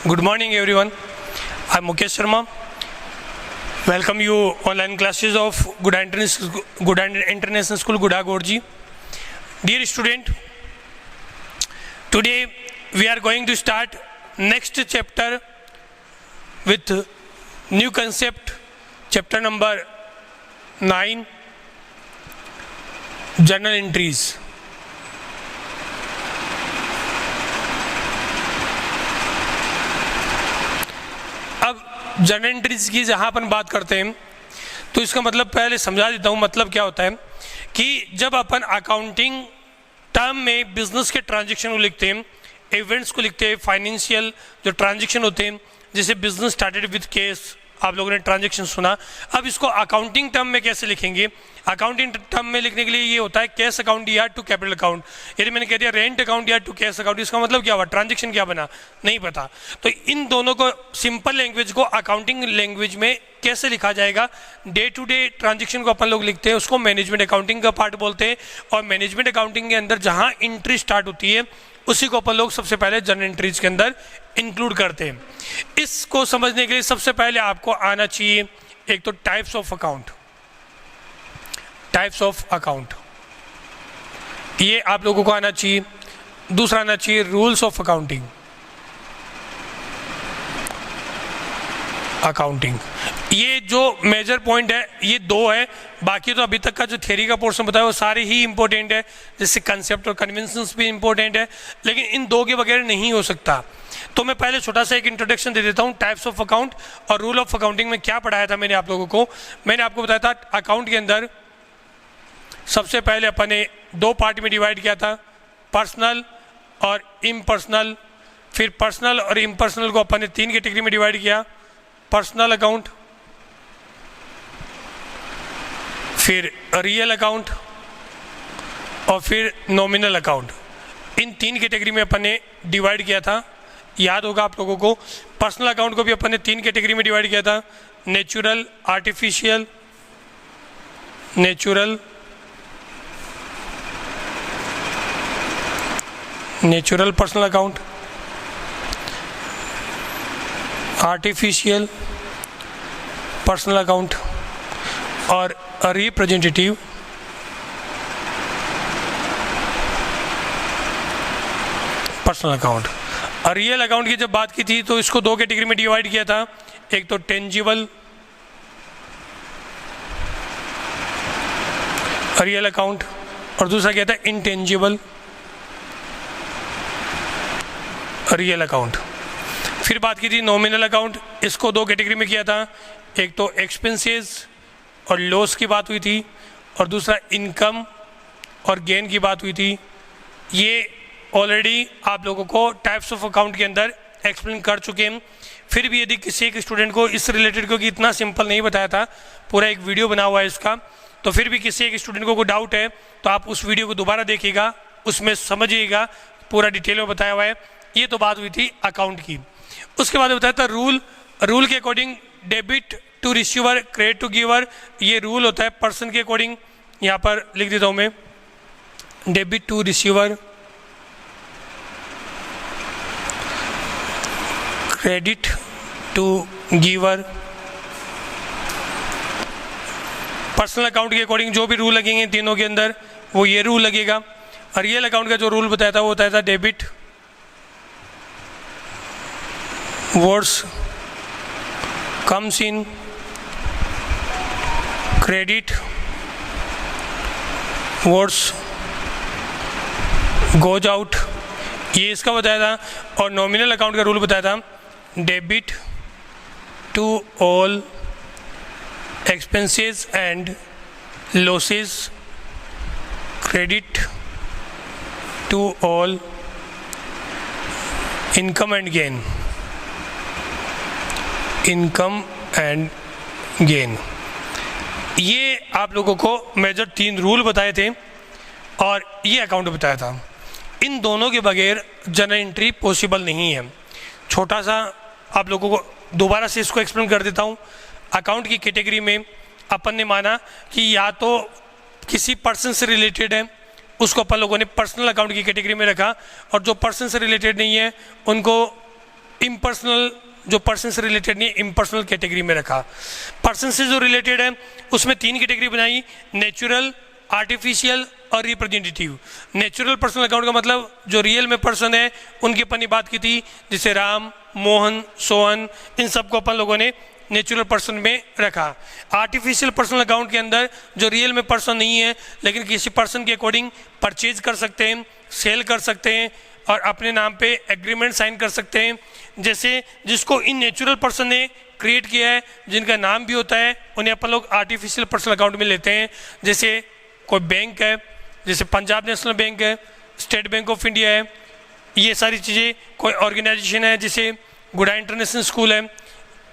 Good morning everyone. I'm Mukesh Sharma. Welcome you online classes of Good International School Guda Gorji. Dear student, today we are going to start next chapter with new concept, chapter number 9, journal entries. अब journal entries की जहाँ अपन बात करते हैं तो इसका मतलब पहले समझा देता हूँ। मतलब क्या होता है कि जब अपन अकाउंटिंग टर्म में बिजनेस के ट्रांजैक्शन को लिखते हैं, इवेंट्स को लिखते हैं, फाइनेंशियल जो ट्रांजैक्शन होते हैं, जैसे बिजनेस स्टार्टेड विद केस, आप लोगों ने ट्रांजैक्शन सुना। अब इसको अकाउंटिंग टर्म में कैसे लिखेंगे? अकाउंटिंग टर्म में लिखने के लिए ये होता है कैश अकाउंट या टू कैपिटल अकाउंट। यदि मैंने कह दिया रेंट अकाउंट या टू कैश अकाउंट, इसका मतलब क्या हुआ? ट्रांजैक्शन क्या बना? नहीं पता। तो इन दोनों को सिंपल लैंग्वेज को अकाउंटिंग लैंग्वेज में कैसे लिखा जाएगा? डे टू डे ट्रांजैक्शन को अपन लोग लिखते हैं, उसको मैनेजमेंट अकाउंटिंग का पार्ट बोलते हैं। और मैनेजमेंट अकाउंटिंग के अंदर जहाँ एंट्री स्टार्ट होती है उसी को अपन लोग सबसे पहले जर्नल एंट्रीज के अंदर इंक्लूड करते हैं। इसको समझने के लिए सबसे पहले आपको आना चाहिए एक तो types of account, types of account ये आप लोगों को आना चाहिए। दूसरा आना चाहिए रूल्स ऑफ अकाउंटिंग, अकाउंटिंग। ये जो मेजर पॉइंट है ये दो है, बाकी तो अभी तक का जो थ्योरी का पोर्शन बताया वो सारे ही इंपॉर्टेंट है, जैसे कंसेप्ट और कन्वेंशंस भी इंपॉर्टेंट है, लेकिन इन दो के बगैर नहीं हो सकता। तो मैं पहले छोटा सा एक इंट्रोडक्शन दे देता हूँ टाइप्स ऑफ अकाउंट और रूल ऑफ अकाउंटिंग में क्या पढ़ाया था मैंने आप लोगों को। मैंने आपको बताया था अकाउंट के अंदर सबसे पहले अपन ने दो पार्ट में डिवाइड किया था, पर्सनल और इम्पर्सनल। फिर पर्सनल और इम्पर्सनल को अपन ने तीन कैटेगरी में डिवाइड किया, पर्सनल अकाउंट, फिर रियल अकाउंट और फिर नॉमिनल अकाउंट। इन तीन कैटेगरी में अपन ने डिवाइड किया था। याद होगा आप लोगों को, पर्सनल अकाउंट को भी अपन ने तीन कैटेगरी में डिवाइड किया था, natural, artificial, natural personal account, artificial personal account और रिप्रेजेंटेटिव पर्सनल अकाउंट। और रियल अकाउंट की जब बात की थी तो इसको दो कैटेगरी में डिवाइड किया था, एक तो टेंजिबल रियल अकाउंट और दूसरा क्या था? Intangible real account. फिर बात की थी नॉमिनल अकाउंट, इसको दो कैटेगरी में किया था, एक तो एक्सपेंसेस और लॉस की बात हुई थी और दूसरा इनकम और गेन की बात हुई थी। ये ऑलरेडी आप लोगों को टाइप्स ऑफ अकाउंट के अंदर एक्सप्लेन कर चुके हैं। फिर भी यदि किसी एक स्टूडेंट को इस रिलेटेड, क्योंकि इतना सिंपल नहीं बताया था, पूरा एक वीडियो बना हुआ है इसका, तो फिर भी किसी एक स्टूडेंट को कोई डाउट है तो आप उस वीडियो को दोबारा देखिएगा, उसमें समझिएगा, पूरा डिटेल में बताया हुआ है। ये तो बात हुई थी अकाउंट की। उसके बाद बताया था रूल के according debit to receiver, credit to giver. ये रूल होता है पर्सन के अकॉर्डिंग, यहाँ पर लिख देता हूँ मैं, debit to receiver, credit to giver. Personal account के अकॉर्डिंग जो भी रूल लगेंगे तीनों के अंदर वो ये रूल लगेगा। और रियल अकाउंट का जो रूल बताया था वो बताया था debit words comes in, credit words goes out, ये इसका बताया था। और नॉमिनल अकाउंट का रूल बताया था debit to all expenses and losses, credit to all income and gain, income and gain. ये आप लोगों को मेजर तीन रूल बताए थे और ये अकाउंट बताया था। इन दोनों के बगैर जर्नल एंट्री पॉसिबल नहीं है। छोटा सा आप लोगों को दोबारा से इसको एक्सप्लेन कर देता हूँ। अकाउंट की कैटेगरी में अपन ने माना कि या तो किसी पर्सन से रिलेटेड है, उसको अपन लोगों ने पर्सनल अकाउंट की कैटेगरी में रखा, और जो पर्सन से रिलेटेड नहीं है उनको इम्पर्सनल, जो पर्सन से रिलेटेड नहीं, इम्पर्सनल कैटेगरी में रखा। पर्सन से जो रिलेटेड है उसमें 3 कैटेगरी बनाई, नेचुरल, आर्टिफिशियल और रिप्रेजेंटेटिव। नेचुरल पर्सनल अकाउंट का मतलब जो रियल में पर्सन है उनकी अपन ने बात की थी, जैसे राम, मोहन, सोहन, इन सबको अपन लोगों ने नेचुरल पर्सन में रखा। आर्टिफिशियल पर्सनल अकाउंट के अंदर जो रियल में पर्सन नहीं है लेकिन किसी पर्सन के अकॉर्डिंग परचेज कर सकते हैं, सेल कर सकते हैं और अपने नाम पे एग्रीमेंट साइन कर सकते हैं, जैसे जिसको इन नेचुरल पर्सन ने क्रिएट किया है, जिनका नाम भी होता है, उन्हें अपन लोग आर्टिफिशियल पर्सनल अकाउंट में लेते हैं। जैसे कोई बैंक है, जैसे पंजाब नेशनल बैंक है, स्टेट बैंक ऑफ इंडिया है, ये सारी चीज़ें। कोई ऑर्गेनाइजेशन है जैसे गुडा इंटरनेशनल स्कूल है,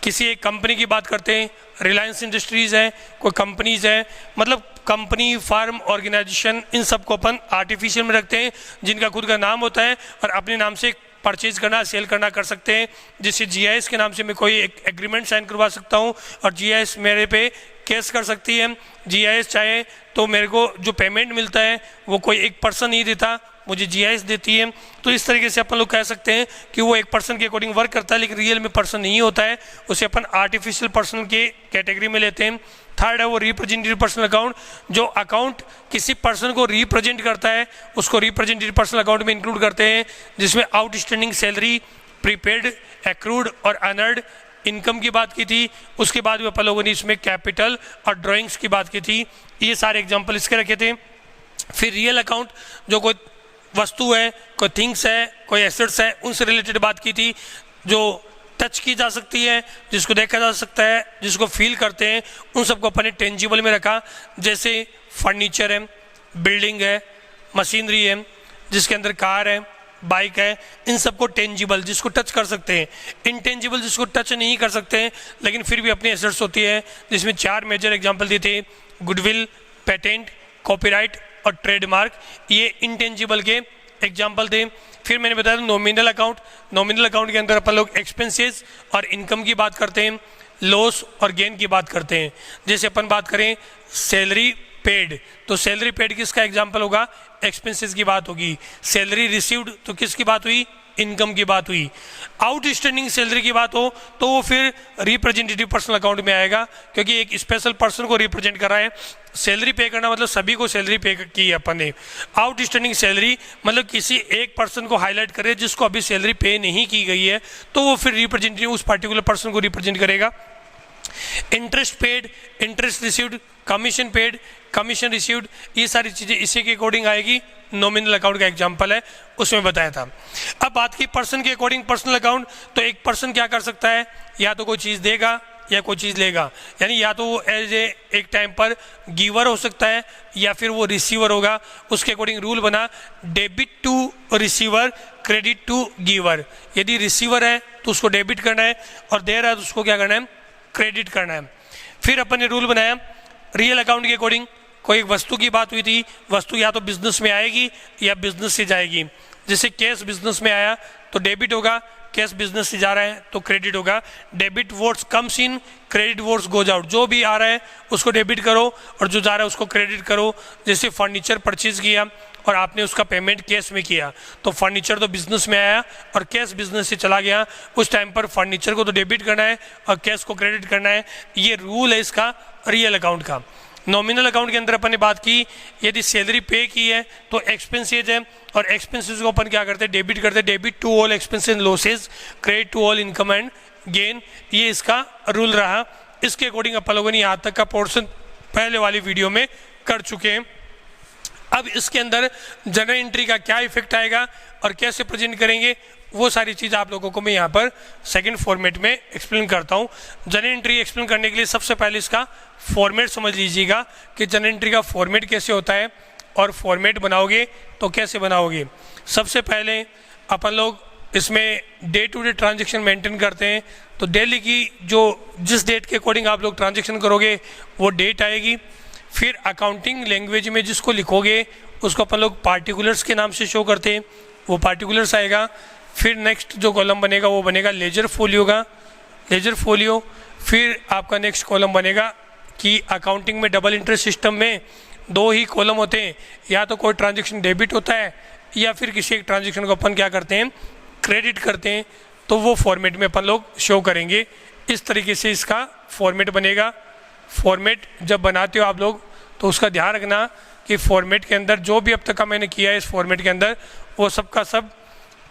किसी एक कंपनी की बात करते हैं, रिलायंस इंडस्ट्रीज़ है, कोई कंपनीज़ है, मतलब कंपनी, फार्म, ऑर्गेनाइजेशन, इन सबको अपन आर्टिफिशियल में रखते हैं, जिनका खुद का नाम होता है और अपने नाम से परचेज करना, सेल करना कर सकते हैं। जैसे जीआईएस के नाम से मैं कोई एक एग्रीमेंट साइन करवा सकता हूं और जीआईएस मेरे पे केस कर सकती है। जीआईएस चाहे तो मेरे को जो पेमेंट मिलता है वो कोई एक पर्सन नहीं देता, मुझे जीआईएस देती है। तो इस तरीके से अपन लोग कह सकते हैं कि वो एक पर्सन के अकॉर्डिंग वर्क करता है लेकिन रियल में पर्सन नहीं होता है, उसे अपन आर्टिफिशियल पर्सन के कैटेगरी में लेते हैं। थर्ड है वो रिप्रेजेंटेटिव पर्सनल अकाउंट, जो अकाउंट किसी पर्सन को रिप्रेजेंट करता है उसको रिप्रेजेंटेटिव पर्सनल अकाउंट में इंक्लूड करते हैं, जिसमें आउटस्टैंडिंग सैलरी, प्रीपेड, एक्रूड और अनर्ड इनकम की बात की थी। उसके बाद भी अपन लोगों ने इसमें कैपिटल और ड्राइंग्स की बात की थी। ये सारे एग्जाम्पल इसके रखे थे। फिर रियल अकाउंट, जो कोई वस्तु है, कोई थिंग्स है, कोई एसेट्स है, उनसे रिलेटेड बात की थी, जो टच की जा सकती है, जिसको देखा जा सकता है, जिसको फील करते हैं, उन सबको अपन ने टेंजिबल में रखा। जैसे फर्नीचर है, बिल्डिंग है, मशीनरी है, जिसके अंदर कार है, बाइक है, इन सबको टेंजिबल, जिसको टच कर सकते हैं। इनटेंजिबल, जिसको टच नहीं कर सकते हैं लेकिन फिर भी अपनी एसेट्स होती है, जिसमें 4 मेजर एग्जाम्पल दिए थे, गुडविल, पेटेंट, कॉपीराइट और ट्रेडमार्क। ये इनटेंजिबल के एग्जाम्पल थे। फिर मैंने बताया नॉमिनल अकाउंट। नॉमिनल अकाउंट के अंदर अपन लोग एक्सपेंसेस और इनकम की बात करते हैं, लॉस और गेन की बात करते हैं। जैसे अपन बात करें सैलरी पेड, तो सैलरी पेड किसका एग्जाम्पल होगा, एक्सपेंसेस की बात होगी। सैलरी रिसीव्ड तो किसकी बात हुई, इनकम की बात हुई। आउटस्टैंडिंग सैलरी की बात हो तो वो फिर रिप्रेजेंटेटिव पर्सनल अकाउंट में आएगा, क्योंकि एक स्पेशल पर्सन को रिप्रेजेंट कर रहा है। सैलरी पे करना मतलब सभी को सैलरी पे की है अपन ने। आउटस्टैंडिंग सैलरी मतलब किसी एक पर्सन को हाईलाइट करे जिसको अभी सैलरी पे नहीं की गई है, तो वो फिर रिप्रेजेंटेटिव उस पर्टिकुलर पर्सन को रिप्रेजेंट करेगा। Interest paid, interest received, commission paid, commission received, ये सारी चीज़ें इसी के अकॉर्डिंग आएगी। नॉमिनल अकाउंट का एग्जांपल है, उसमें बताया था। अब बात की पर्सन के अकॉर्डिंग पर्सनल अकाउंट, तो एक पर्सन क्या कर सकता है, या तो कोई चीज़ देगा या कोई चीज़ लेगा, यानी या तो वो एज एक टाइम पर गिवर हो सकता है या फिर वो रिसीवर होगा। उसके अकॉर्डिंग रूल बना, debit to receiver, credit to giver. यदि रिसीवर है तो उसको डेबिट करना है और दे रहा है तो उसको क्या करना है, क्रेडिट करना है। फिर अपन ने रूल बनाया रियल अकाउंट के अकॉर्डिंग, कोई एक वस्तु की बात हुई थी, वस्तु या तो बिजनेस में आएगी या बिजनेस से जाएगी। जैसे कैश बिजनेस में आया तो डेबिट होगा, कैश बिजनेस से जा रहा है तो क्रेडिट होगा। Debit words comes in, credit words goes out. जो भी आ रहा है उसको डेबिट करो और जो जा रहा है उसको क्रेडिट करो। जैसे फर्नीचर परचेज किया और आपने उसका पेमेंट कैश में किया तो फर्नीचर तो बिजनेस में आया और कैश बिजनेस से चला गया, उस टाइम पर फर्नीचर को तो डेबिट करना है और कैश को क्रेडिट करना है। ये रूल है इसका रियल अकाउंट का। नॉमिनल अकाउंट के अंदर अपन ने बात की, यदि सैलरी पे की है तो एक्सपेंसेज है और एक्सपेंसेस को अपन क्या करते हैं, डेबिट करते हैं। Debit to all expenses losses, credit to all income and gain, ये इसका रूल रहा। इसके अकॉर्डिंग अपन लोगों ने यहाँ तक का पोर्शन पहले वाली वीडियो में कर चुके हैं। अब इसके अंदर जनरल एंट्री का क्या इफेक्ट आएगा और कैसे प्रेजेंट करेंगे, वो सारी चीज़ आप लोगों को मैं यहाँ पर सेकंड फॉर्मेट में एक्सप्लेन करता हूँ। जनरल एंट्री एक्सप्लेन करने के लिए सबसे पहले इसका फॉर्मेट समझ लीजिएगा कि जनरल एंट्री का फॉर्मेट कैसे होता है और फॉर्मेट बनाओगे तो कैसे बनाओगे। सबसे पहले अपन लोग इसमें day to day transaction maintain करते हैं, तो डेली की जो जिस डेट के अकॉर्डिंग आप लोग ट्रांजेक्शन करोगे वो डेट आएगी। फिर अकाउंटिंग लैंग्वेज में जिसको लिखोगे उसको अपन लोग पार्टिकुलर्स के नाम से शो करते हैं, वो पार्टिकुलर्स आएगा। फिर नेक्स्ट जो कॉलम बनेगा वो बनेगा लेजर फोलियो का, लेजर फोलियो। फिर आपका नेक्स्ट कॉलम बनेगा कि अकाउंटिंग में डबल इंटरेस्ट सिस्टम में 2 ही कॉलम होते हैं, या तो कोई ट्रांजेक्शन डेबिट होता है या फिर किसी एक ट्रांजेक्शन को अपन क्या करते हैं, क्रेडिट करते हैं। तो वो फॉर्मेट में अपन लोग शो करेंगे। इस तरीके से इसका फॉर्मेट बनेगा। फॉर्मेट जब बनाते हो आप लोग तो उसका ध्यान रखना कि फॉर्मेट के अंदर जो भी अब तक का मैंने किया है इस फॉर्मेट के अंदर वो सब का सब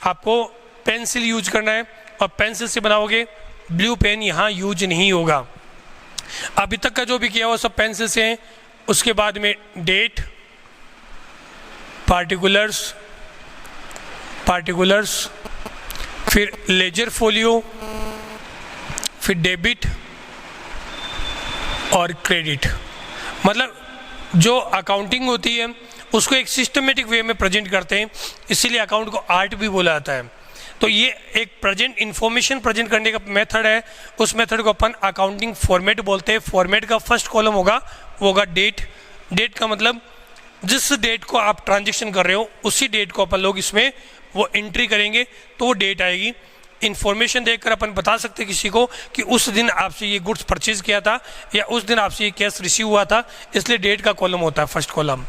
आपको पेंसिल यूज करना है, और पेंसिल से बनाओगे, ब्लू पेन यहाँ यूज नहीं होगा। अभी तक का जो भी किया वो सब पेंसिल से है। उसके बाद में डेट, पार्टिकुलर्स, फिर लेजर फोलियो, फिर डेबिट और क्रेडिट। मतलब जो अकाउंटिंग होती है उसको एक सिस्टमेटिक वे में प्रेजेंट करते हैं, इसीलिए अकाउंट को आर्ट भी बोला जाता है। तो ये एक प्रेजेंट इन्फॉर्मेशन प्रेजेंट करने का मेथड है, उस मेथड को अपन अकाउंटिंग फॉर्मेट बोलते हैं। फॉर्मेट का फर्स्ट कॉलम होगा वो होगा डेट। डेट का मतलब जिस डेट को आप ट्रांजेक्शन कर रहे हो उसी डेट को अपन लोग इसमें वो एंट्री करेंगे तो वो डेट आएगी। इन्फॉर्मेशन देखकर अपन बता सकते किसी को कि उस दिन आपसे ये गुड्स परचेज किया था या उस दिन आपसे ये कैश रिसीव हुआ था, इसलिए डेट का कॉलम होता है फर्स्ट कॉलम।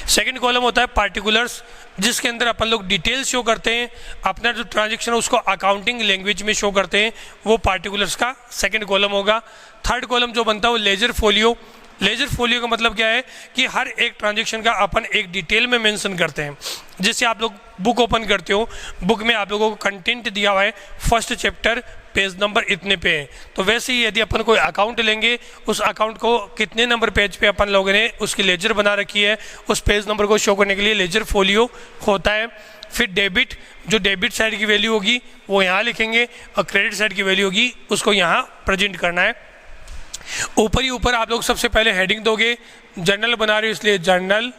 सेकंड कॉलम होता है पार्टिकुलर्स, जिसके अंदर अपन लोग डिटेल्स शो करते हैं, अपना जो ट्रांजेक्शन है उसको अकाउंटिंग लैंग्वेज में शो करते हैं, वो पार्टिकुलर्स का सेकंड कॉलम होगा। थर्ड कॉलम जो बनता है वो लेजर फोलियो। लेजर फोलियो का मतलब क्या है कि हर एक ट्रांजेक्शन का अपन एक डिटेल में मेंशन करते हैं। जैसे आप लोग बुक ओपन करते हो, बुक में आप लोगों को कंटेंट दिया हुआ है, फर्स्ट चैप्टर पेज नंबर इतने पे है, तो वैसे ही यदि अपन कोई अकाउंट लेंगे उस अकाउंट को कितने नंबर पेज पे अपन लोगों ने उसकी लेजर बना रखी है, उस पेज नंबर को शो करने के लिए लेजर फोलियो होता है। फिर डेबिट, जो डेबिट साइड की वैल्यू होगी वो यहाँ लिखेंगे और क्रेडिट साइड की वैल्यू होगी उसको यहाँ प्रेजेंट करना है। ऊपर ही ऊपर आप लोग सबसे पहले हेडिंग दोगे, जर्नल बना रहे हो इसलिए जर्नल,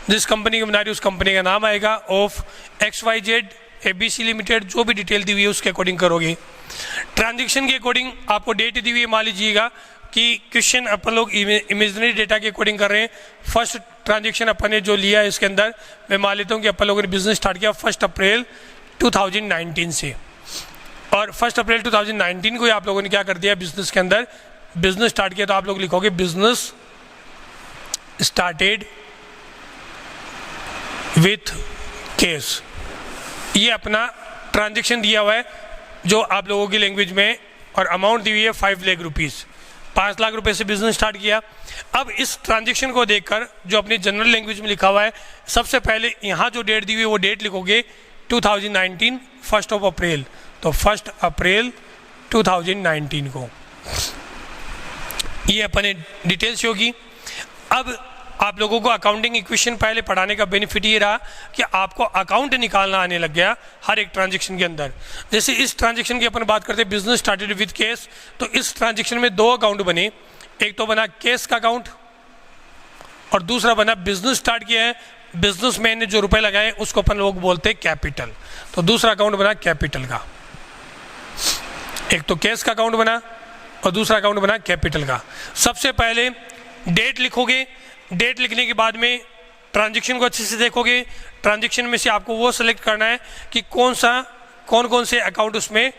जिस कंपनी की बना रही हो उस कंपनी का नाम आएगा, ऑफ XYZ ABC लिमिटेड, जो भी डिटेल दी हुई है उसके अकॉर्डिंग करोगे। ट्रांजेक्शन के अकॉर्डिंग आपको डेट दी हुई है, मान लीजिएगा कि क्वेश्चन अपन लोग इमेजनरी डेटा के अकॉर्डिंग कर रहे हैं। फर्स्ट ट्रांजेक्शन अपन ने जो लिया है इसके अंदर मैं मान लेता हूँ कि अपन लोगों ने बिजनेस स्टार्ट किया 1 अप्रैल 2019 से, और 1 अप्रैल 2019 को ही आप लोगों ने क्या कर दिया बिजनेस के अंदर, बिजनेस स्टार्ट किया, तो आप लोग लिखोगे बिजनेस स्टार्टेड विथ केस। ये अपना ट्रांजेक्शन दिया हुआ है जो आप लोगों की लैंग्वेज में, और अमाउंट दी हुई है 5 लाख रुपीज़, 5 लाख रुपए से बिजनेस स्टार्ट किया। अब इस ट्रांजेक्शन को देखकर जो अपनी जनरल लैंग्वेज में लिखा हुआ है, सबसे पहले यहाँ जो डेट दी हुई है वो डेट लिखोगे 2019 1 अप्रैल, तो 1 अप्रैल 2019 को ये अपने डिटेल्स होगी। अब आप लोगों को अकाउंटिंग इक्वेशन पहले पढ़ाने का बेनिफिट ये रहा कि आपको अकाउंट निकालना आने लग गया हर एक ट्रांजेक्शन के अंदर। जैसे इस ट्रांजेक्शन की अपन बात करते हैं बिजनेस स्टार्टेड विद केस, तो इस ट्रांजेक्शन में 2 अकाउंट बने, एक तो बना केस का अकाउंट और दूसरा बना बिजनेस स्टार्ट किया है, बिजनेसमैन ने जो रुपए लगाए उसको अपन लोग बोलते हैं कैपिटल, तो दूसरा अकाउंट बना कैपिटल का। एक तो केस का अकाउंट बना और दूसरा अकाउंट बना कैपिटल का। सबसे पहले डेट लिखोगे, डेट लिखने के बाद में ट्रांजेक्शन को अच्छे से देखोगे। ट्रांजेक्शन में से आपको वो सेलेक्ट करना है कि कौन कौन से अकाउंट उसमें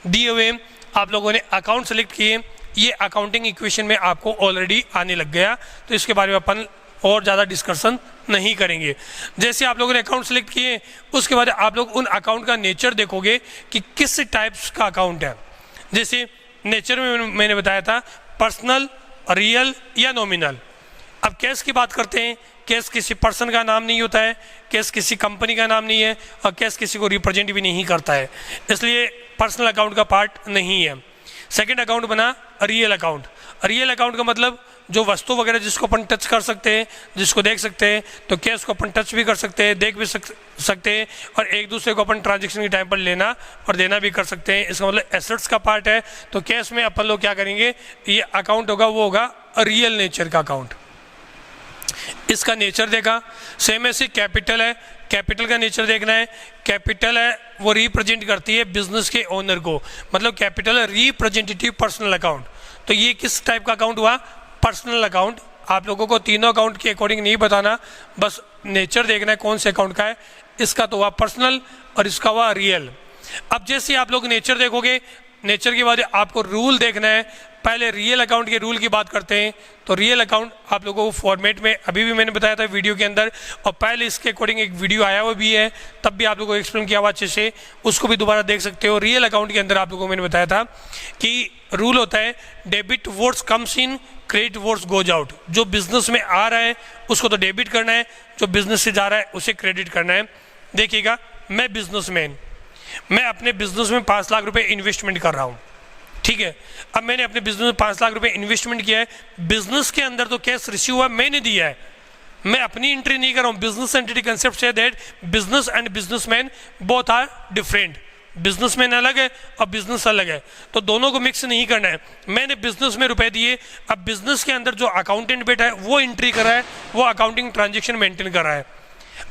दिए हुए हैं। आप लोगों ने अकाउंट सेलेक्ट किए, ये अकाउंटिंग इक्वेशन में आपको ऑलरेडी आने लग गया, तो इसके बारे में अपन और ज़्यादा डिस्कशन नहीं करेंगे। जैसे आप लोगों ने अकाउंट सेलेक्ट किए उसके बाद आप लोग उन अकाउंट का नेचर देखोगे कि किस टाइप्स का अकाउंट है। जैसे नेचर में मैंने बताया था पर्सनल, रियल या नॉमिनल। अब केस की बात करते हैं, केस किसी पर्सन का नाम नहीं होता है, केस किसी कंपनी का नाम नहीं है और केस किसी को रिप्रेजेंट भी नहीं करता है, इसलिए पर्सनल अकाउंट का पार्ट नहीं है। सेकंड अकाउंट बना रियल अकाउंट। रियल अकाउंट का मतलब जो वस्तु वगैरह जिसको अपन टच कर सकते हैं, जिसको देख सकते हैं, तो केस को अपन टच भी कर सकते हैं, देख भी सकते हैं और एक दूसरे को अपन ट्रांजेक्शन के टाइम पर लेना और देना भी कर सकते हैं। इसका मतलब एसेट्स का पार्ट है। तो केस में अपन लोग क्या करेंगे, ये अकाउंट होगा वो होगा रियल नेचर का अकाउंट, इसका नेचर देखा। सेम ऐसे कैपिटल है, कैपिटल का नेचर देखना है। कैपिटल है वो रिप्रेजेंट करती है बिजनेस के ओनर को, मतलब कैपिटल है रिप्रेजेंटेटिव पर्सनल अकाउंट। तो ये किस टाइप का अकाउंट हुआ, पर्सनल अकाउंट। आप लोगों को तीनों अकाउंट के अकॉर्डिंग नहीं बताना, बस नेचर देखना है कौन से अकाउंट का है। इसका तो हुआ पर्सनल और इसका हुआ रियल। अब जैसे आप लोग नेचर देखोगे, नेचर के बाद आपको रूल देखना है। पहले रियल अकाउंट के रूल की बात करते हैं। तो रियल अकाउंट आप लोगों को फॉर्मेट में अभी भी मैंने बताया था वीडियो के अंदर, और पहले इसके अकॉर्डिंग एक वीडियो आया हुआ भी है, तब भी आप लोगों को एक्सप्लेन किया हुआ अच्छे से, उसको भी दोबारा देख सकते हो। रियल अकाउंट के अंदर आप लोगों को मैंने बताया था कि रूल होता है debit words comes in, credit words goes out. जो बिजनेस में आ रहा है उसको तो डेबिट करना है, जो बिजनेस से जा रहा है उसे क्रेडिट करना है। देखिएगा, मैं बिजनेसमैन, मैं अपने बिजनेस में 5 लाख रुपए इन्वेस्टमेंट कर रहा हूँ, ठीक है। अब मैंने अपने बिजनेस में 5 लाख रुपए इन्वेस्टमेंट किया है, बिजनेस के अंदर तो कैश रिसीव हुआ मैंने दिया है, मैं अपनी एंट्री नहीं कर रहा हूँ। बिजनेस एंटिटी कंसेप्ट से that business and businessman both are different, businessman अलग है और बिजनेस अलग है, तो दोनों को मिक्स नहीं करना है। मैंने बिजनेस में रुपए दिए, अब बिजनेस के अंदर जो अकाउंटेंट बैठा है वो एंट्री कर रहा है, वो अकाउंटिंग ट्रांजेक्शन मेंटेन कर रहा है।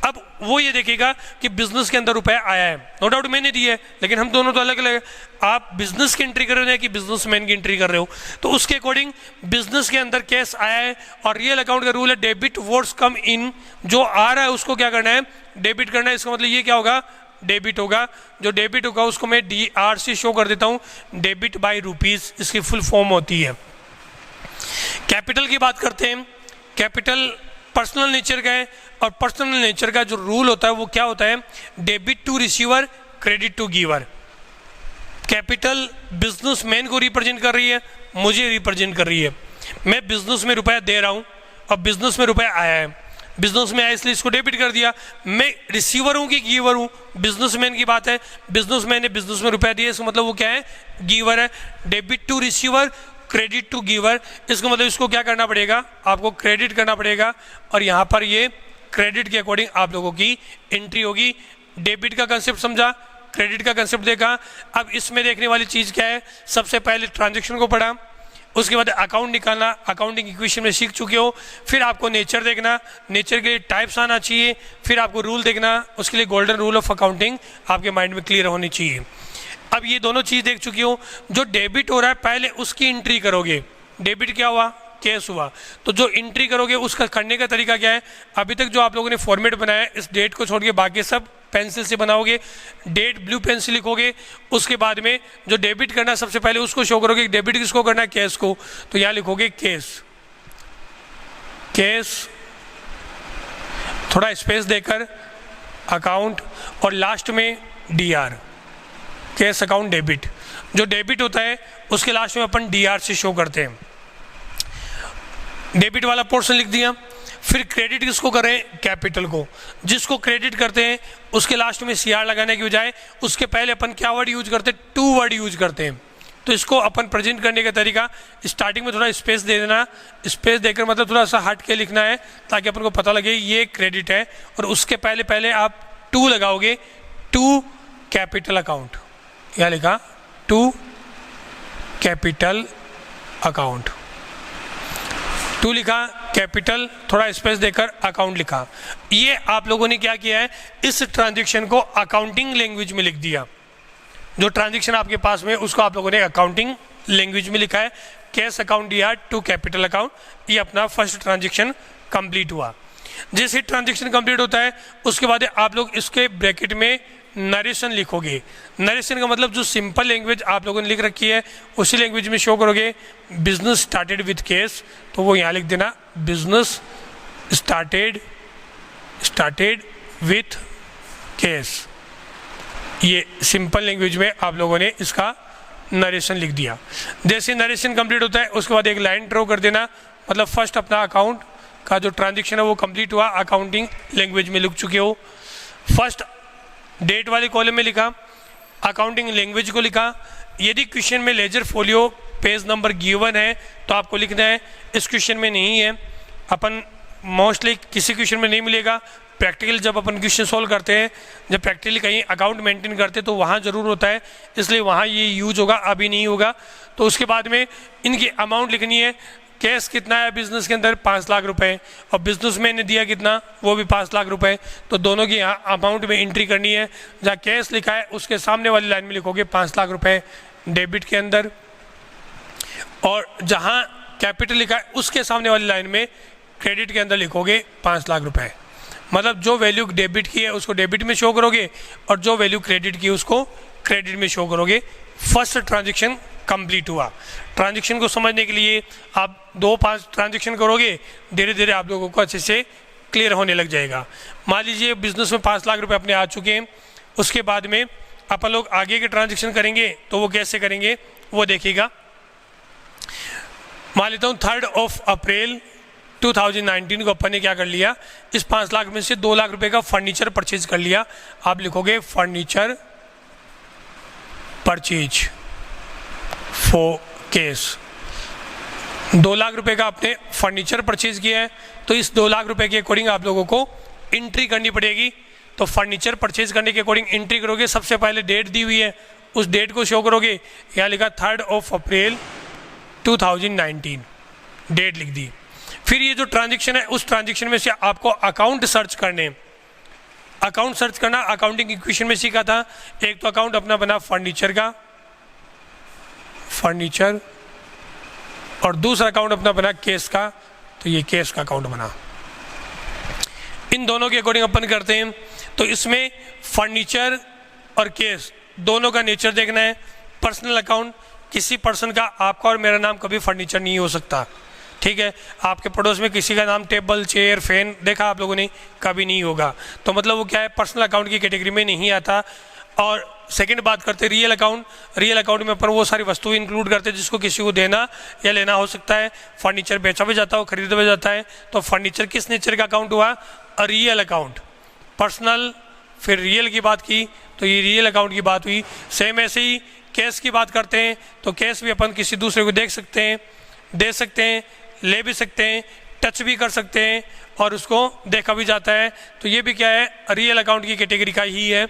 अब वो ये देखेगा कि बिजनेस के अंदर रुपया आया है, नो डाउट मैंने दिया है, लेकिन हम दोनों तो अलग अलग है। आप बिजनेस की एंट्री कर रहे हो कि बिजनेसमैन की एंट्री कर रहे हो, तो उसके अकॉर्डिंग बिजनेस के अंदर कैश आया है, और रियल अकाउंट का रूल है डेबिट वर्ड्स कम इन, जो आ रहा है उसको क्या करना है, डेबिट करना है। इसका मतलब ये क्या होगा, डेबिट होगा। जो डेबिट होगा उसको मैं DR से शो कर देता हूँ, डेबिट बाय रुपीज इसकी फुल फॉर्म होती है। कैपिटल की बात करते हैं, कैपिटल पर्सनल नेचर का है, और पर्सनल नेचर का जो रूल होता है वो क्या होता है, debit to receiver, credit to giver. Capital businessman को रिप्रेजेंट कर रही है, मुझे रिप्रेजेंट कर रही है। मैं बिजनेस में रुपया दे रहा हूँ और बिजनेस में रुपया आया है, बिजनेस में आया इसलिए इसको डेबिट कर दिया। मैं रिसीवर हूँ कि गिवर हूँ, बिजनेसमैन की बात है, बिजनेसमैन ने बिजनेस में रुपया दिया, इसका मतलब वो क्या है, गिवर है। Debit to receiver, credit to giver, इसका मतलब इसको क्या करना पड़ेगा, आपको क्रेडिट करना पड़ेगा, और यहाँ पर ये क्रेडिट के अकॉर्डिंग आप लोगों की एंट्री होगी। डेबिट का कंसेप्ट समझा, क्रेडिट का कंसेप्ट देखा। अब इसमें देखने वाली चीज़ क्या है, सबसे पहले ट्रांजैक्शन को पढ़ा, उसके बाद अकाउंट निकालना, अकाउंटिंग इक्वेशन में सीख चुके हो। फिर आपको नेचर देखना, नेचर के लिए टाइप्स आना चाहिए। फिर आपको रूल देखना, उसके लिए गोल्डन रूल ऑफ अकाउंटिंग आपके माइंड में क्लियर होनी चाहिए। अब ये दोनों चीज़ देख चुकी हो, जो डेबिट हो रहा है पहले उसकी एंट्री करोगे। डेबिट क्या हुआ, कैश हुआ, तो जो एंट्री करोगे उसका करने का तरीका क्या है। अभी तक जो आप लोगों ने फॉर्मेट बनाया है, इस डेट को छोड़ के बाकी सब पेंसिल से बनाओगे। डेट ब्लू पेन से लिखोगे, उसके बाद में जो डेबिट करना सबसे पहले उसको शो करोगे। डेबिट किसको करना है, कैश को, तो यहाँ लिखोगे कैश, कैश थोड़ा स्पेस देकर अकाउंट, और लास्ट में DR, कैश अकाउंट डेबिट। जो डेबिट होता है उसके लास्ट में अपन DR से शो करते हैं। डेबिट वाला पोर्शन लिख दिया। फिर क्रेडिट किसको करें, कैपिटल को। जिसको क्रेडिट करते हैं उसके लास्ट में CR लगाने की बजाय उसके पहले अपन क्या वर्ड यूज करते हैं, टू वर्ड यूज करते हैं। तो इसको अपन प्रेजेंट करने का तरीका, स्टार्टिंग में थोड़ा स्पेस दे देना, स्पेस देकर मतलब थोड़ा सा हट के लिखना है ताकि अपन को पता लगे ये क्रेडिट है, और उसके पहले पहले आप टू लगाओगे, टू कैपिटल अकाउंट। यहाँ लिखा टू कैपिटल अकाउंट, टू लिखा कैपिटल, थोड़ा स्पेस देकर अकाउंट लिखा। ये आप लोगों ने क्या किया है, इस ट्रांजैक्शन को अकाउंटिंग लैंग्वेज में लिख दिया। जो ट्रांजैक्शन आपके पास में उसको आप लोगों ने अकाउंटिंग लैंग्वेज में लिखा है, cash account DR to capital account. ये अपना फर्स्ट ट्रांजैक्शन कंप्लीट हुआ। जैसे ट्रांजैक्शन कंप्लीट होता है उसके बाद आप लोग इसके ब्रैकेट में नरेशन लिखोगे। नरेशन का मतलब जो सिंपल लैंग्वेज आप लोगों ने लिख रखी है उसी लैंग्वेज में शो करोगे। बिजनेस स्टार्टेड विथ कैश, तो वो यहाँ लिख देना, बिजनेस स्टार्टेड विथ कैश। ये सिंपल लैंग्वेज में आप लोगों ने इसका नरेशन लिख दिया। जैसे नरेशन कंप्लीट होता है उसके बाद एक लाइन ड्रॉ कर देना, मतलब फर्स्ट अपना अकाउंट का जो ट्रांजैक्शन है वो कंप्लीट हुआ, अकाउंटिंग लैंग्वेज में लिख चुके हो। फर्स्ट डेट वाले कॉलम में लिखा, अकाउंटिंग लैंग्वेज को लिखा। यदि क्वेश्चन में ledger folio page number given है तो आपको लिखना है, इस क्वेश्चन में नहीं है, अपन मोस्टली किसी क्वेश्चन में नहीं मिलेगा। प्रैक्टिकल जब अपन क्वेश्चन सॉल्व करते हैं, जब प्रैक्टिकली कहीं अकाउंट मेंटेन करते हैं तो वहाँ ज़रूर होता है, इसलिए वहाँ ये यूज होगा, अभी नहीं होगा। तो उसके बाद में इनकी अमाउंट लिखनी है। कैश कितना है बिजनेस के अंदर, 5 लाख रुपए, और बिजनेसमैन ने दिया कितना, वो भी 5 लाख रुपए। तो दोनों की यहाँ अमाउंट में एंट्री करनी है। जहाँ कैश लिखा है उसके सामने वाली लाइन में लिखोगे 5 लाख रुपए डेबिट के अंदर, और जहाँ कैपिटल लिखा है उसके सामने वाली लाइन में क्रेडिट के अंदर लिखोगे 5 लाख रुपए। मतलब जो वैल्यू डेबिट की है उसको डेबिट में शो करोगे, और जो वैल्यू क्रेडिट की है उसको क्रेडिट में शो करोगे। फर्स्ट ट्रांजेक्शन कंप्लीट हुआ। ट्रांजैक्शन को समझने के लिए आप 2-5 ट्रांजैक्शन करोगे, धीरे धीरे आप लोगों को अच्छे से क्लियर होने लग जाएगा। मान लीजिए बिजनेस में 5 लाख रुपए अपने आ चुके हैं, उसके बाद में अपन लोग आगे के ट्रांजैक्शन करेंगे तो वो कैसे करेंगे वो देखिएगा। मान लेता हूँ 3 अप्रैल 2019 को अपन ने क्या कर लिया, इस 5 लाख में से 2 लाख रुपए का फर्नीचर परचेज कर लिया। आप लिखोगे furniture purchase for case. 2 lakh रुपए का आपने फर्नीचर परचेज किया है, तो इस 2 लाख रुपए के अकॉर्डिंग आप लोगों को एंट्री करनी पड़ेगी। तो फर्नीचर परचेज करने के अकॉर्डिंग एंट्री करोगे, सबसे पहले डेट दी हुई है, उस डेट को शो करोगे। यहाँ लिखा 3 अप्रैल 2019, डेट लिख दी। फिर ये जो ट्रांजैक्शन है, उस ट्रांजैक्शन में से आपको अकाउंट सर्च करने। अकाउंट सर्च करना अकाउंटिंग इक्वेशन में सीखा था। एक तो अकाउंट अपना बना फर्नीचर का, फर्नीचर, और दूसरा अकाउंट अपना बना केस का, तो ये केस का अकाउंट बना। इन दोनों के अकॉर्डिंग अपन करते हैं। तो इसमें फर्नीचर और केस दोनों का नेचर देखना है। पर्सनल अकाउंट, किसी पर्सन का, आपका और मेरा नाम कभी फर्नीचर नहीं हो सकता, ठीक है। आपके पड़ोस में किसी का नाम टेबल, चेयर, फैन देखा आप लोगों ने, कभी नहीं होगा। तो मतलब वो क्या है, पर्सनल अकाउंट की कैटेगरी में नहीं आता। और सेकंड बात करते हैं रियल अकाउंट। रियल अकाउंट में अपन वो सारी वस्तुएं इंक्लूड करते हैं जिसको किसी को देना या लेना हो सकता है। फर्नीचर बेचा भी जाता हो, खरीदा भी जाता है। तो फर्नीचर किस नेचर का अकाउंट हुआ, रियल अकाउंट। पर्सनल, फिर रियल की बात की तो ये रियल अकाउंट की बात हुई। सेम ऐसे ही कैश की बात करते हैं, तो कैश भी अपन किसी दूसरे को देख सकते हैं, दे सकते हैं, ले भी सकते हैं, टच भी कर सकते हैं, और उसको देखा भी जाता है। तो ये भी क्या है, रियल अकाउंट की कैटेगरी का ही है।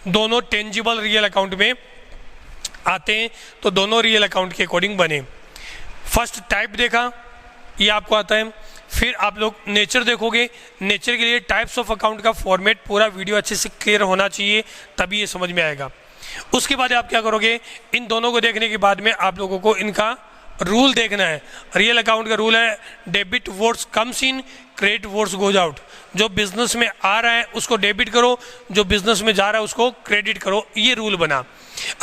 दोनों टेंजिबल रियल अकाउंट में आते हैं, तो दोनों रियल अकाउंट के अकॉर्डिंग बने। फर्स्ट टाइप देखा, ये आपको आता है। फिर आप लोग नेचर देखोगे। नेचर के लिए टाइप्स ऑफ अकाउंट का फॉर्मेट पूरा वीडियो अच्छे से क्लियर होना चाहिए, तभी ये समझ में आएगा। उसके बाद आप क्या करोगे, इन दोनों को देखने के बाद में आप लोगों को इनका रूल देखना है। रियल अकाउंट का रूल है debit words comes in, credit words goes out. जो बिजनेस में आ रहा है उसको डेबिट करो, जो बिजनेस में जा रहा है उसको क्रेडिट करो, ये रूल बना।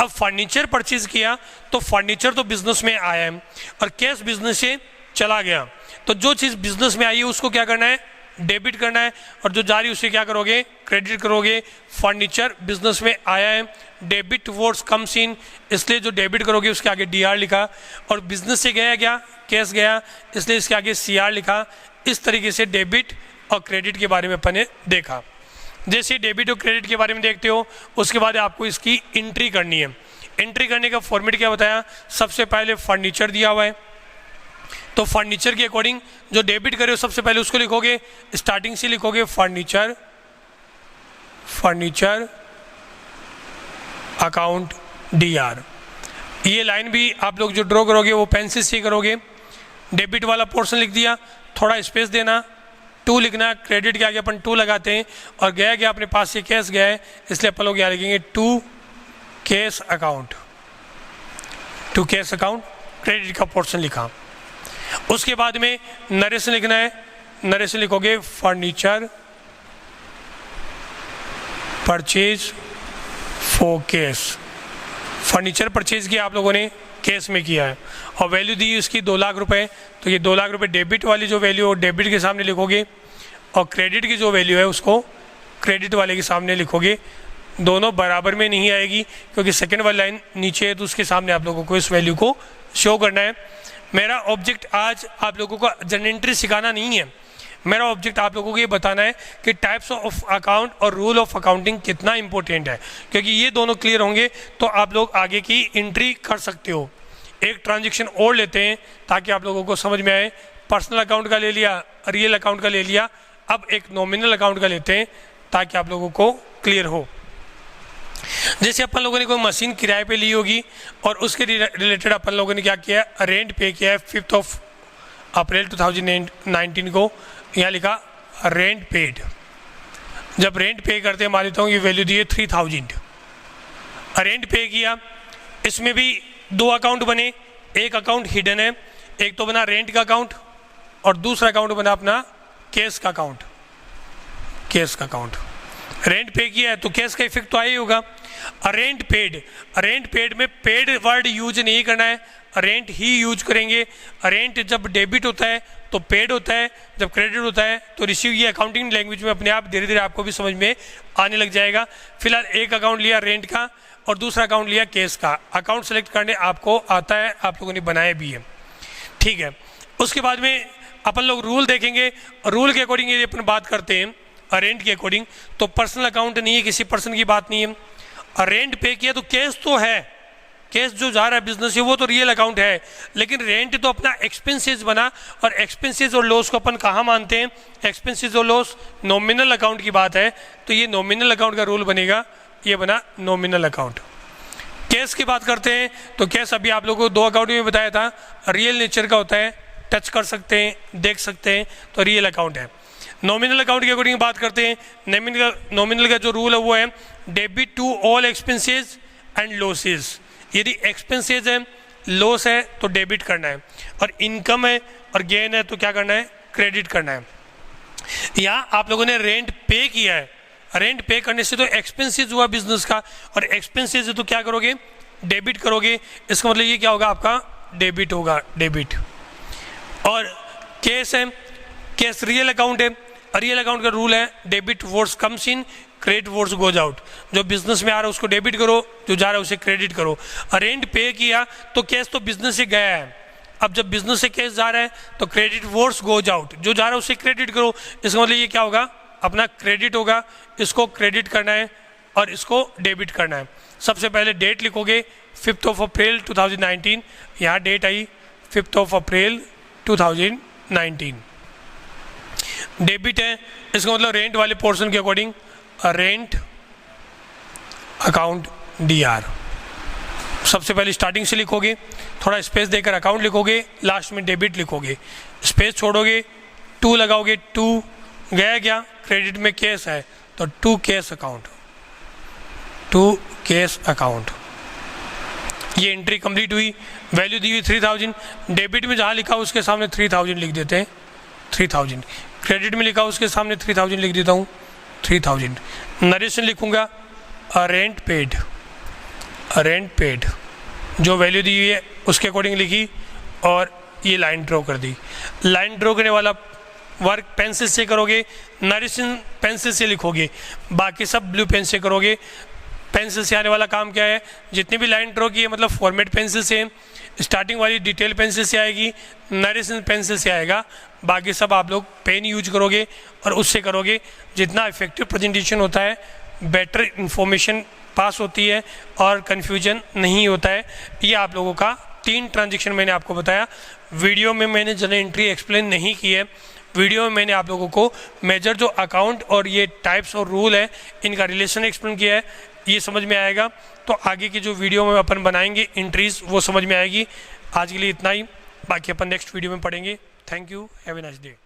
अब फर्नीचर परचेज किया तो फर्नीचर तो बिजनेस में आया है और कैश बिजनेस से चला गया, तो जो चीज़ बिजनेस में आई है उसको क्या करना है, डेबिट करना है, और जो जा रही है उसे क्या करोगे, क्रेडिट करोगे। फर्नीचर बिजनेस में आया है, डेबिट वर्ड्स कम्स इन, इसलिए जो डेबिट करोगे उसके आगे DR लिखा, और बिजनेस से गया क्या, कैश गया, इसलिए इसके आगे CR लिखा। इस तरीके से डेबिट और क्रेडिट के बारे में अपन ने देखा। जैसे डेबिट और क्रेडिट के बारे में देखते हो, उसके बाद आपको इसकी एंट्री करनी है। एंट्री करने का फॉर्मेट क्या बताया, सबसे पहले फर्नीचर दिया हुआ है, तो फर्नीचर के अकॉर्डिंग जो डेबिट करे हो सबसे पहले उसको लिखोगे, स्टार्टिंग से लिखोगे फर्नीचर, फर्नीचर अकाउंट DR। ये लाइन भी आप लोग जो ड्रॉ करोगे वो पेंसिल से करोगे। डेबिट वाला पोर्शन लिख दिया, थोड़ा स्पेस देना, 2 लिखना, क्रेडिट के आगे अपन 2 लगाते हैं, और गया गया अपने पास से कैश गया है, इसलिए अपन लोग यहाँ लिखेंगे 2 cash account, 2 cash account, credit का पोर्शन लिखा। उसके बाद में नरेशन लिखना है, नरेशन लिखोगे furniture purchase for cash. Furniture purchase किया आप लोगों ने, कैश में किया है, और वैल्यू दी उसकी 2 लाख रुपए, तो ये 2 लाख रुपए डेबिट वाली जो वैल्यू है डेबिट के सामने लिखोगे, और क्रेडिट की जो वैल्यू है उसको क्रेडिट वाले के सामने लिखोगे। दोनों बराबर में नहीं आएगी क्योंकि सेकेंड वाली लाइन नीचे है, तो उसके सामने आप लोगों को इस वैल्यू को शो करना है। मेरा ऑब्जेक्ट आज आप लोगों को जनरल एंट्री सिखाना नहीं है, मेरा ऑब्जेक्ट आप लोगों को ये बताना है कि टाइप्स ऑफ अकाउंट और रूल ऑफ अकाउंटिंग कितना इंपॉर्टेंट है, क्योंकि ये दोनों क्लियर होंगे तो आप लोग आगे की एंट्री कर सकते हो। एक ट्रांजैक्शन और लेते हैं ताकि आप लोगों को समझ में आए। पर्सनल अकाउंट का ले लिया, रियल अकाउंट का ले लिया, अब एक नॉमिनल अकाउंट का लेते हैं ताकि आप लोगों को क्लियर हो। जैसे अपन लोगों ने कोई मशीन किराए पे ली होगी और उसके रिलेटेड अपन लोगों ने क्या किया, रेंट पे किया है 5 अप्रैल 2019 को, यहाँ लिखा रेंट पेड। जब रेंट पे करते हैं मान लेता हूँ ये वैल्यू दी है 3000, रेंट पे किया। इसमें भी 2 अकाउंट बने, एक अकाउंट हिडन है, एक तो बना रेंट का अकाउंट और दूसरा अकाउंट बना अपना कैश का अकाउंट, कैश का अकाउंट। रेंट पे किया है तो कैश का इफेक्ट तो आया ही होगा। रेंट पेड में पेड वर्ड यूज नहीं करना है, रेंट ही यूज करेंगे। रेंट जब डेबिट होता है तो पेड होता है, जब क्रेडिट होता है तो रिसीव। ये अकाउंटिंग लैंग्वेज में अपने आप धीरे धीरे आपको भी समझ में आने लग जाएगा। फिलहाल एक अकाउंट लिया रेंट का और दूसरा अकाउंट लिया कैश का। अकाउंट सेलेक्ट करने आपको आता है, आप लोगों ने बनाया भी है, ठीक है। उसके बाद में अपन लोग रूल देखेंगे। रूल के अकॉर्डिंग यदि अपन बात करते हैं रेंट के अकॉर्डिंग तो पर्सनल अकाउंट नहीं है, किसी पर्सन की बात नहीं है। रेंट पे किया तो कैश तो है, कैश जो जा रहा है बिजनेस से वो तो रियल अकाउंट है, लेकिन रेंट तो अपना एक्सपेंसेस बना। और एक्सपेंसेस और लॉस को अपन कहाँ मानते हैं? एक्सपेंसेस और लॉस नॉमिनल अकाउंट की बात है, तो ये नॉमिनल अकाउंट का रूल बनेगा, ये बना नॉमिनल अकाउंट। कैश की बात करते हैं तो कैश अभी आप लोगों को 2 अकाउंट में बताया था, रियल नेचर का होता है, टच कर सकते हैं, देख सकते हैं, तो रियल अकाउंट है। नॉमिनल अकाउंट के अकॉर्डिंग बात करते हैं, नॉमिनल का जो रूल है वो है debit to all expenses and losses. यदि एक्सपेंसेस है, लॉस है तो डेबिट करना है, और इनकम है और गेन है तो क्या करना है? क्रेडिट करना है। यहाँ आप लोगों ने रेंट पे किया है, रेंट पे करने से तो एक्सपेंसेस हुआ बिजनेस का, और एक्सपेंसेस है तो क्या करोगे? डेबिट करोगे। इसका मतलब ये क्या होगा? आपका डेबिट होगा, डेबिट। और कैश है, कैश रियल अकाउंट है, रियल अकाउंट का रूल है debit words comes in, credit words goes out. जो बिजनेस में आ रहा है उसको डेबिट करो, जो जा रहा है उसे क्रेडिट करो। रेंट पे किया तो कैश तो बिजनेस से गया है, अब जब बिजनेस से कैश जा रहा है तो क्रेडिट वर्ड्स गोज आउट, जो जा रहा है उसे क्रेडिट करो। इसका मतलब ये क्या होगा? अपना क्रेडिट होगा, इसको क्रेडिट करना है और इसको डेबिट करना है। सबसे पहले डेट लिखोगे 5 अप्रैल 2019, यहाँ डेट आई 5 अप्रैल 2019। डेबिट है, इसका मतलब रेंट वाले पोर्शन के अकॉर्डिंग रेंट अकाउंट DR। सबसे पहले स्टार्टिंग से लिखोगे, थोड़ा स्पेस देकर अकाउंट लिखोगे, लास्ट में डेबिट लिखोगे, स्पेस छोड़ोगे, 2 लगाओगे, 2 गया क्या? क्रेडिट में कैश है तो 2 कैश अकाउंट, 2 कैश अकाउंट। ये एंट्री कंप्लीट हुई, वैल्यू दी हुई 3000। डेबिट में जहाँ लिखा उसके सामने 3000 लिख देते हैं, 3000। क्रेडिट में लिखा उसके सामने 3000 लिख देता हूँ, 3000। नरेशन लिखूँगा रेंट पेड, रेंट पेड, जो वैल्यू दी हुई है उसके अकॉर्डिंग लिखी, और ये लाइन ड्रॉ कर दी। लाइन ड्रॉ करने वाला वर्क पेंसिल से करोगे, नरेशन पेंसिल से लिखोगे, बाकी सब ब्लू पेन से करोगे। पेंसिल से आने वाला काम क्या है? जितनी भी लाइन ड्रॉ की है मतलब फॉर्मेट पेंसिल से, स्टार्टिंग वाली डिटेल पेंसिल से आएगी, नरेशन पेंसिल से आएगा, बाकी सब आप लोग पेन यूज करोगे और उससे करोगे। जितना इफेक्टिव प्रेजेंटेशन होता है, बेटर इंफॉर्मेशन पास होती है और कन्फ्यूजन नहीं होता है। ये आप लोगों का 3 ट्रांजेक्शन मैंने आपको बताया। वीडियो में मैंने जनरल एंट्री एक्सप्लेन नहीं की है, वीडियो में मैंने आप लोगों को मेजर जो अकाउंट और ये टाइप्स और रूल है इनका रिलेशन एक्सप्लेन किया है। ये समझ में आएगा तो आगे की जो वीडियो में अपन बनाएंगे एंट्रीज वो समझ में आएगी। आज के लिए इतना ही, बाकी अपन नेक्स्ट वीडियो में पढ़ेंगे। Thank you, have a nice day.